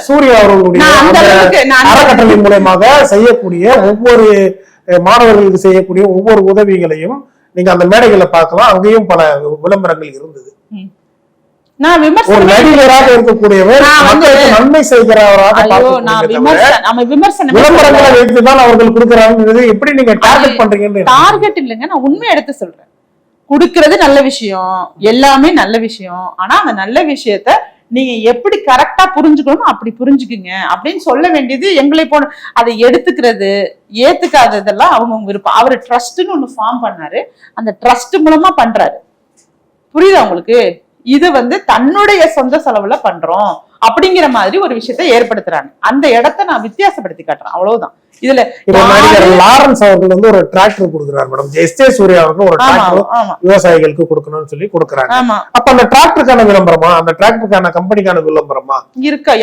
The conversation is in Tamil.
சூர்யா அவர்களுடைய அறக்கட்டளை மூலமாக செய்யக்கூடிய ஒவ்வொரு மாணவர்களுக்கு செய்யக்கூடிய ஒவ்வொரு உதவிகளையும் நீங்க அந்த மேடைகளை பார்க்கலாம். அங்கேயும் பல விளம்பரங்கள் இருந்தது. நான் நடிகராக இருக்கக்கூடியவர் நன்மை செய்கிறவராக விளம்பரங்களை வைத்துதான் அவர்கள் கொடுக்கிறாங்க. எப்படி நீங்க டார்கெட் பண்றீங்க? டார்கெட் இல்லைங்க, நான் உண்மை எடுத்து சொல்றேன். கொடுக்கறது நல்ல விஷயம், எல்லாமே நல்ல விஷயம். ஆனா அந்த நல்ல விஷயத்த நீங்க எப்படி கரெக்டா புரிஞ்சுக்கணும் அப்படி புரிஞ்சுக்குங்க அப்படின்னு சொல்ல வேண்டியது எங்களை போன. அதை எடுத்துக்கிறது ஏத்துக்காததெல்லாம் அவங்கவுங்க விருப்பம். அவரு ட்ரஸ்ட்னு ஒண்ணு ஃபார்ம் பண்ணாரு, அந்த ட்ரஸ்ட் மூலமா பண்றாரு. புரியுதா உங்களுக்கு? இது தன்னுடைய சொந்த செலவுல பண்றோம் அப்படிங்கிற மாதிரி ஒரு விஷயத்த ஏற்படுத்துறாங்க. அந்த இடத்த நான் வித்தியாசப்படுத்தி காட்டுறேன், அவ்வளவுதான். இதுல நடிகர் லாரன்ஸ் அவர்கள் ஒரு டிராக்டர் கொடுக்குறாரு மேடம். எஸ்.ஜே. சூர்யா அவர்கள் ஒரு டிராக்டர் விவசாயிகளுக்கு கொடுக்கணும்னு சொல்லி கொடுக்குறாங்க. அப்ப அந்த டிராக்டருக்கான விளம்பரமா, அந்த டிராக்டருக்கான கம்பெனிக்கான விளம்பரமா இருக்கா?